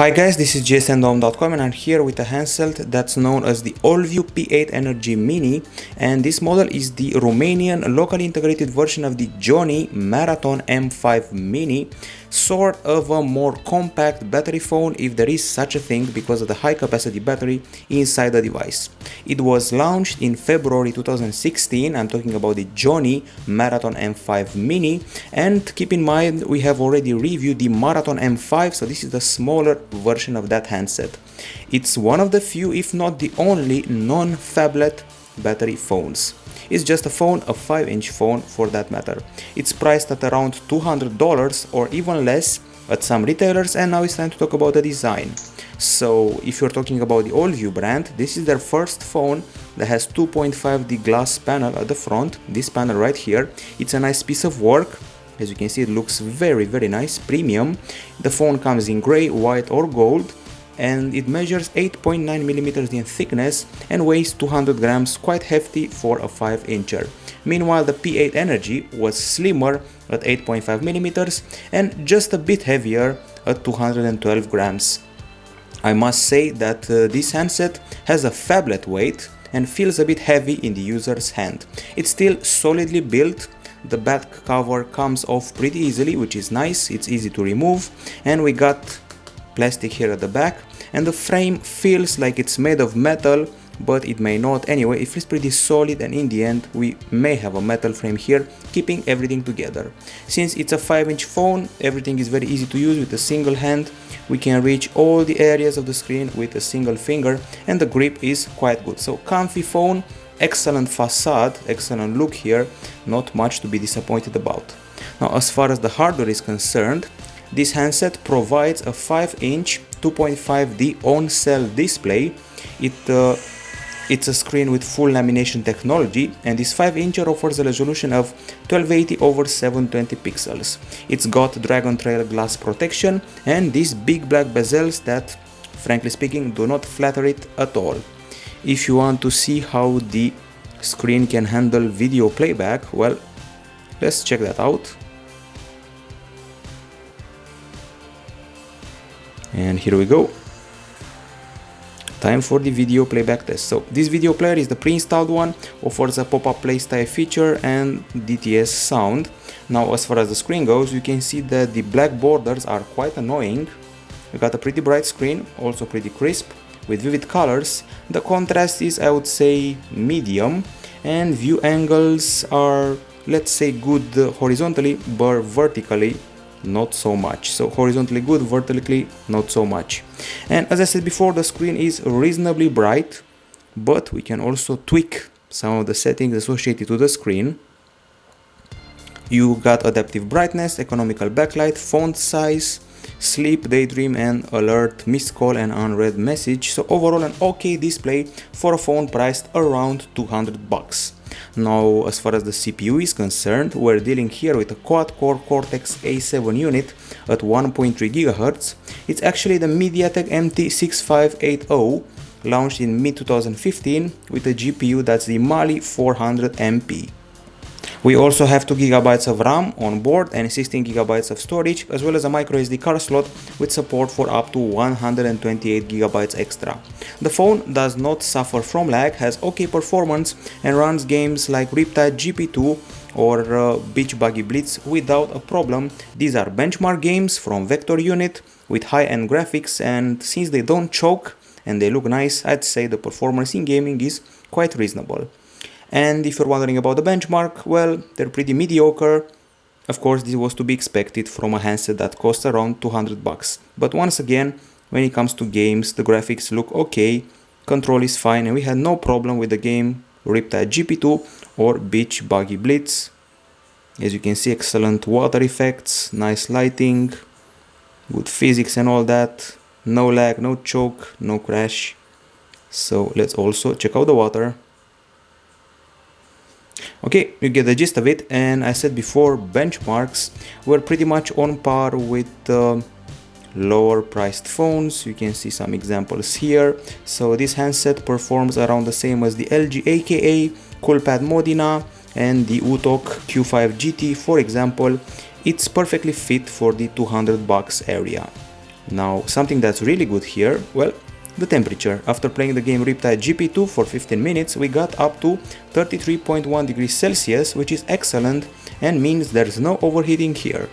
Hi guys, this is gsndom.com and I'm here with a handset that's known as the Allview P8 Energy Mini, and this model is the Romanian locally integrated version of the Gionee Marathon M5 Mini, sort of a more compact battery phone if there is such a thing because of the high capacity battery inside the device. It was launched in February 2016, I'm talking about the Gionee Marathon M5 Mini, and keep in mind we have already reviewed the Marathon M5, so this is the smaller version of that handset. It's one of the few, if not the only, non-phablet battery phones. It's just a phone, a 5-inch phone for that matter. It's priced at around $200 or even less at some retailers, and now it's time to talk about the design. So if you're talking about the Allview brand, this is their first phone that has 2.5D glass panel at the front, this panel right here. It's a nice piece of work. As you can see, it looks very nice, premium. The phone comes in gray, white or gold, and it measures 8.9mm in thickness and weighs 200 grams, quite hefty for a 5-incher. Meanwhile, the P8 Energy was slimmer at 8.5mm and just a bit heavier at 212 grams. I must say that this handset has a phablet weight and feels a bit heavy in the user's hand. It's still solidly built. The back cover comes off pretty easily, which is nice, it's easy to remove, and we got plastic here at the back, and the frame feels like it's made of metal, but it may not. Anyway, it feels pretty solid, and in the end we may have a metal frame here keeping everything together. Since it's a 5-inch phone, everything is very easy to use with a single hand. We can reach all the areas of the screen with a single finger, and the grip is quite good. So comfy phone, excellent facade, excellent look here, not much to be disappointed about. Now, as far as the hardware is concerned, this handset provides a 5-inch 2.5D on-cell display. It's a screen with full lamination technology, and this 5-incher offers a resolution of 1280 over 720 pixels. It's got Dragon Trail glass protection and these big black bezels that, frankly speaking, do not flatter it at all. If you want to see how the screen can handle video playback, well, let's check that out. And here we go. Time for the video playback test. So this video player is the pre-installed one, offers a pop-up play style feature and DTS sound. Now, as far as the screen goes, you can see that the black borders are quite annoying. We got a pretty bright screen, also pretty crisp, with vivid colors. The contrast is, I would say, medium, and view angles are, let's say, good horizontally, but vertically not so much. So horizontally good, vertically not so much. And as I said before, the screen is reasonably bright, but we can also tweak some of the settings associated to the screen. You got adaptive brightness, economical backlight, font size, sleep, daydream and alert, missed call and unread message. So overall an okay display for a phone priced around $200. Now, as far as the CPU is concerned, we're dealing here with a quad-core Cortex A7 unit at 1.3 GHz. It's actually the MediaTek MT6580, launched in mid-2015 with a GPU that's the Mali 400MP. We also have 2 GB of RAM on board and 16 GB of storage, as well as a microSD card slot with support for up to 128 GB extra. The phone does not suffer from lag, has okay performance and runs games like Riptide GP2 or Beach Buggy Blitz without a problem. These are benchmark games from Vector Unit with high-end graphics, and since they don't choke and they look nice, I'd say the performance in gaming is quite reasonable. And if you're wondering about the benchmark, well, they're pretty mediocre. Of course, this was to be expected from a handset that costs around $200. But once again, when it comes to games, the graphics look okay, control is fine, and we had no problem with the game Riptide GP2 or Beach Buggy Blitz. As you can see, excellent water effects, nice lighting, good physics and all that. No lag, no choke, no crash. So let's also check out the water. Okay, you get the gist of it, and I said before, benchmarks were pretty much on par with lower priced phones. You can see some examples here. So this handset performs around the same as the LG aka Coolpad Modena and the Utok Q5 GT, for example. It's perfectly fit for the $200 area. Now, something that's really good here, well, the temperature. After playing the game Riptide GP2 for 15 minutes, we got up to 33.1 degrees Celsius, which is excellent and means there's no overheating here.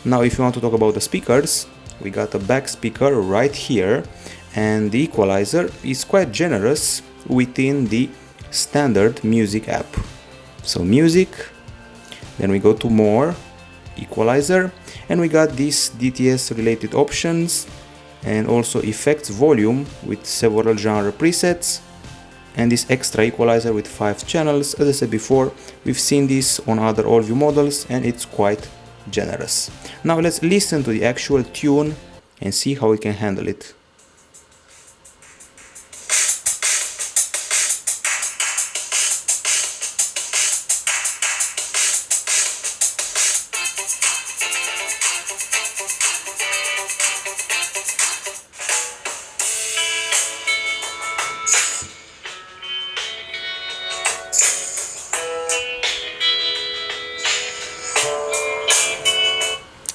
Now, if you want to talk about the speakers, we got a back speaker right here, and the equalizer is quite generous within the standard music app. So music, then we go to more, equalizer, and we got these DTS related options and also effects volume with several genre presets, and this extra equalizer with 5 channels. As I said before, we've seen this on other Allview models and it's quite generous. Now let's listen to the actual tune and see how we can handle it.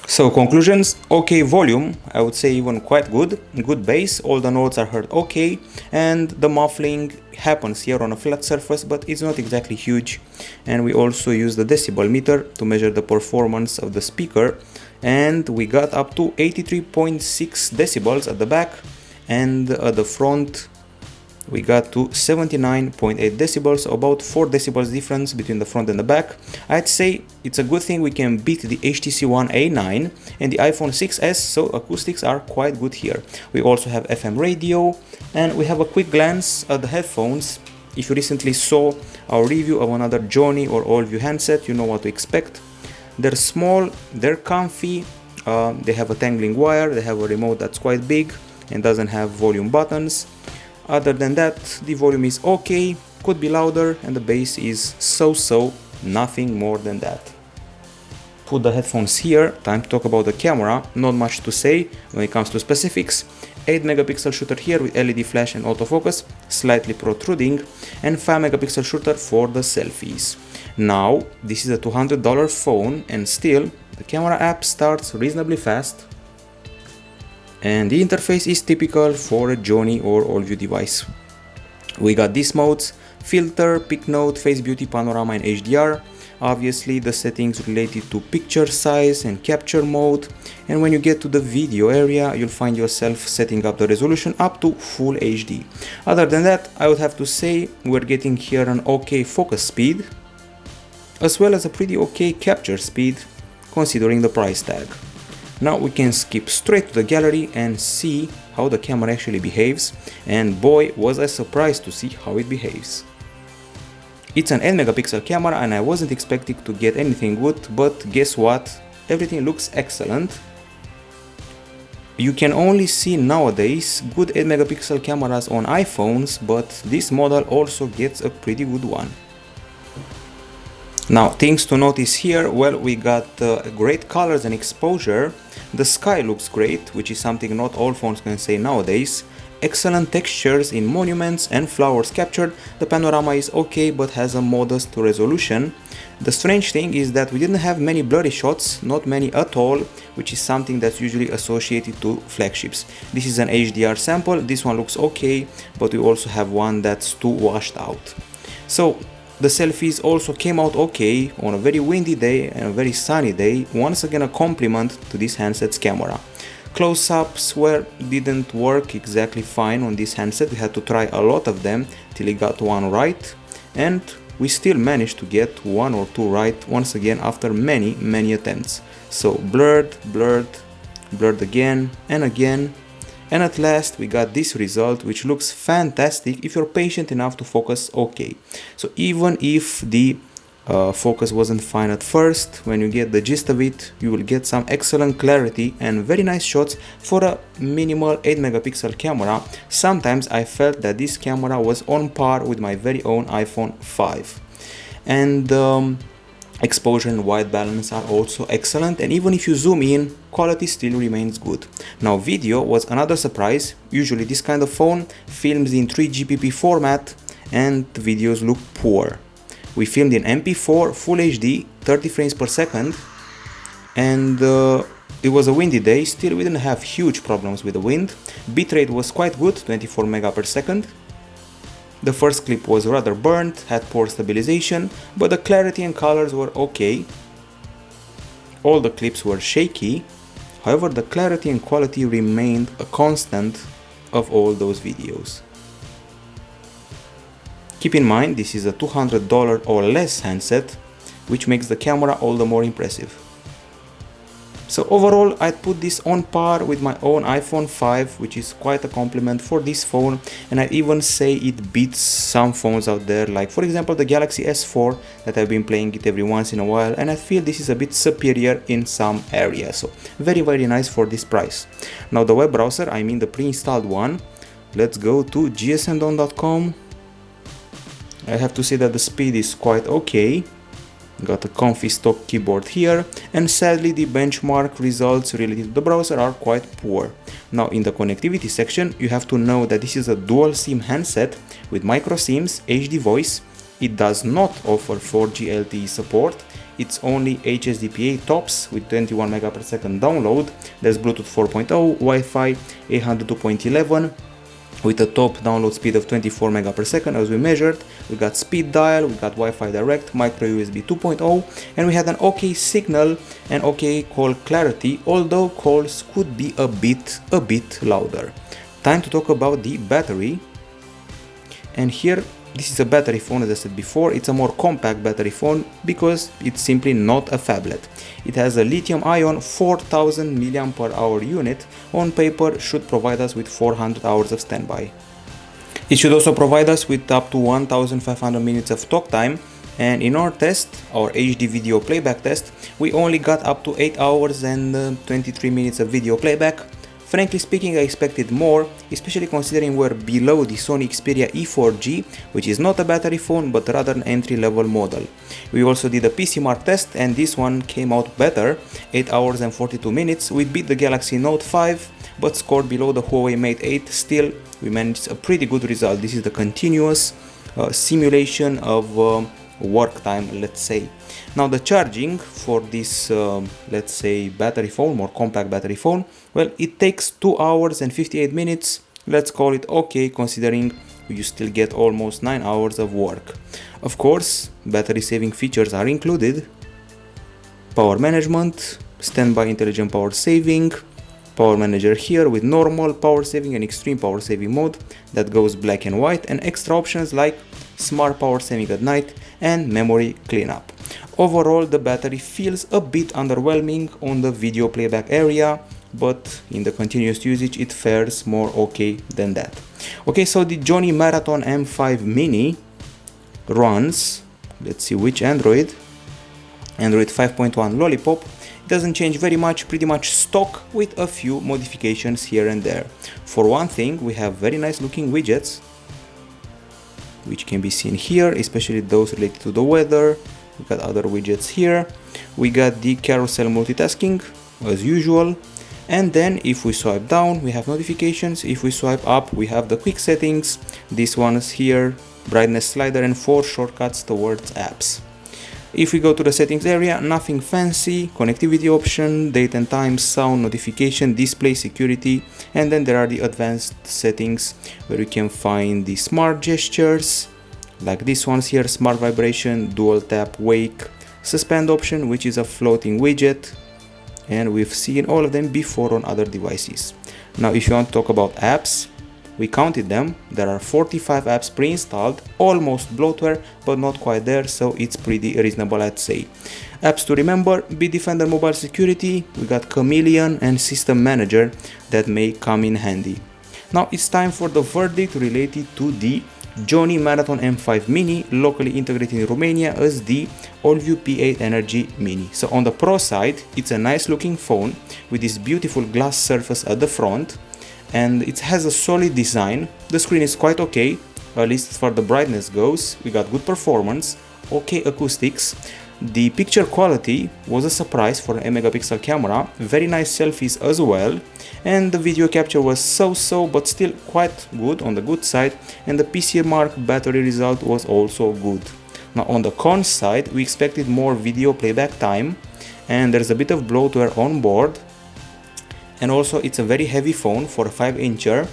So conclusions, okay volume, I would say even quite good bass, all the notes are heard okay, and the muffling happens here on a flat surface, but it's not exactly huge. And we also use the decibel meter to measure the performance of the speaker, and we got up to 83.6 decibels at the back, and at the front we got to 79.8 decibels, about 4 decibels difference between the front and the back. I'd say it's a good thing we can beat the HTC One A9 and the iPhone 6s, so acoustics are quite good here. We also have FM radio, and we have a quick glance at the headphones. If you recently saw our review of another Gionee or Allview handset, you know what to expect. They're small, they're comfy, they have a tangling wire, they have a remote that's quite big and doesn't have volume buttons. Other than that, the volume is okay, could be louder, and the bass is so-so, nothing more than that. Put the headphones here, time to talk about the camera. Not much to say when it comes to specifics. 8 megapixel shooter here with LED flash and autofocus, slightly protruding, and 5 megapixel shooter for the selfies. Now, this is a $200 phone, and still, the camera app starts reasonably fast. And the interface is typical for a Gionee or Allview device. We got these modes: filter, pic note, face beauty, panorama and HDR. Obviously the settings related to picture size and capture mode, and when you get to the video area you'll find yourself setting up the resolution up to full HD. Other than that, I would have to say we're getting here an okay focus speed as well as a pretty okay capture speed considering the price tag. Now we can skip straight to the gallery and see how the camera actually behaves, and boy was I surprised to see how it behaves. It's an 8 megapixel camera and I wasn't expecting to get anything good, but guess what? Everything looks excellent. You can only see nowadays good 8 megapixel cameras on iPhones, but this model also gets a pretty good one. Now, things to notice here, well, we got great colors and exposure. The sky looks great, which is something not all phones can say nowadays. Excellent textures in monuments and flowers captured. The panorama is okay but has a modest resolution. The strange thing is that we didn't have many blurry shots, not many at all, which is something that's usually associated to flagships. This is an HDR sample, this one looks okay, but we also have one that's too washed out. So the selfies also came out okay on a very windy day and a very sunny day, once again a compliment to this handset's camera. Close-ups didn't work exactly fine on this handset, we had to try a lot of them till we got one right, and we still managed to get one or two right once again after many attempts. So blurred again, and at last we got this result, which looks fantastic if you're patient enough to focus okay. So even if the focus wasn't fine at first, when you get the gist of it, you will get some excellent clarity and very nice shots for a minimal 8 megapixel camera. Sometimes I felt that this camera was on par with my very own iPhone 5. And exposure and white balance are also excellent, and even if you zoom in, quality still remains good. Now video was another surprise. Usually this kind of phone films in 3GPP format and the videos look poor. We filmed in MP4 Full HD 30 frames per second, and It was a windy day, still we didn't have huge problems with the wind. Bitrate was quite good, 24 mega per second. The first clip was rather burnt, had poor stabilization, but the clarity and colors were okay. All the clips were shaky, however the clarity and quality remained a constant of all those videos. Keep in mind, this is a $200 or less handset, which makes the camera all the more impressive. So overall, I'd put this on par with my own iPhone 5, which is quite a compliment for this phone, and I'd even say it beats some phones out there, like for example the Galaxy S4 that I've been playing it every once in a while, and I feel this is a bit superior in some areas, so very nice for this price. Now the web browser, I mean the pre-installed one, let's go to gsndon.com. I have to say that the speed is quite okay. Got a comfy stock keyboard here, and sadly the benchmark results related to the browser are quite poor. Now in the connectivity section, you have to know that this is a dual SIM handset with micro SIMs, HD voice. It does not offer 4G LTE support, it's only HSDPA tops with 21 mega per second download. There's Bluetooth 4.0, Wi-Fi 802.11 with a top download speed of 24 mega per second as we measured. We got speed dial, we got Wi-Fi direct, micro USB 2.0, and we had an okay signal and okay call clarity, although calls could be a bit louder. Time to talk about the battery. And here, this is a battery phone, as I said before. It's a more compact battery phone because it's simply not a phablet. It has a lithium-ion 4000 mAh unit. On paper should provide us with 400 hours of standby. It should also provide us with up to 1500 minutes of talk time, and in our test, our HD video playback test, we only got up to 8 hours and 23 minutes of video playback. Frankly speaking, I expected more, especially considering we're below the Sony Xperia E4G, which is not a battery phone but rather an entry-level model. We also did a PC Mark test, and this one came out better, 8 hours and 42 minutes. We beat the Galaxy Note 5 but scored below the Huawei Mate 8. Still, we managed a pretty good result. This is the continuous simulation of work time, let's say. Now the charging for this let's say battery phone, more compact battery phone, well, it takes 2 hours and 58 minutes. Let's call it okay, considering you still get almost 9 hours of work. Of course, battery saving features are included: power management, standby intelligent power saving, power manager here with normal power saving and extreme power saving mode that goes black and white, and extra options like smart power saving at night and memory cleanup. Overall, the battery feels a bit underwhelming on the video playback area, but in the continuous usage it fares more okay than that. Okay, so the Gionee Marathon M5 Mini runs, let's see which Android 5.1 Lollipop. It doesn't change very much, pretty much stock with a few modifications here and there. For one thing, we have very nice looking widgets, which can be seen here, especially those related to the weather. We got other widgets here. We got the carousel multitasking as usual, and then if we swipe down we have notifications. If we swipe up we have the quick settings, these ones here, brightness slider, and 4 shortcuts towards apps. If we go to the settings area, nothing fancy: connectivity option, date and time, sound, notification, display, security, and then there are the advanced settings where you can find the smart gestures, like these ones here: smart vibration, dual tap, wake, suspend option, which is a floating widget, and we've seen all of them before on other devices. Now if you want to talk about apps, we counted them. There are 45 apps pre-installed, almost bloatware but not quite there, so it's pretty reasonable, I'd say. Apps to remember: Bitdefender Mobile Security, we got Chameleon and System Manager that may come in handy. Now it's time for the verdict related to the Gionee Marathon M5 Mini, locally integrated in Romania as the Allview P8 Energy Mini. So on the pro side, it's a nice looking phone with this beautiful glass surface at the front, and it has a solid design. The screen is quite okay, at least as far as the brightness goes. We got good performance, okay acoustics. The picture quality was a surprise for an 8 megapixel camera, very nice selfies as well, and the video capture was so-so but still quite good, on the good side, and the PC Mark battery result was also good. Now on the con side, we expected more video playback time, and there's a bit of bloatware on board. and also it's a very heavy phone for a 5-incher.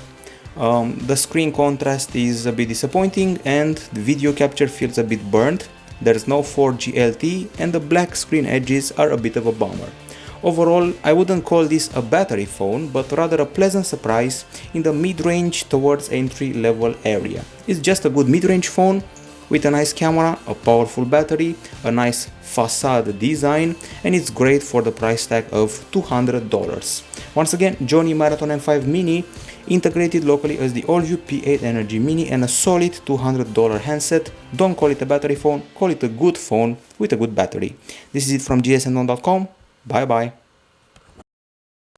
The screen contrast is a bit disappointing and the video capture feels a bit burnt. There's no 4G LTE and the black screen edges are a bit of a bummer. Overall, I wouldn't call this a battery phone, but rather a pleasant surprise in the mid-range towards entry-level area. It's just a good mid-range phone with a nice camera, a powerful battery, a nice facade design, and it's great for the price tag of $200. Once again, Gionee Marathon M5 Mini, integrated locally as the Allview P8 Energy Mini, and a solid $200 handset. Don't call it a battery phone, call it a good phone with a good battery. This is it from gsm.com. Bye bye.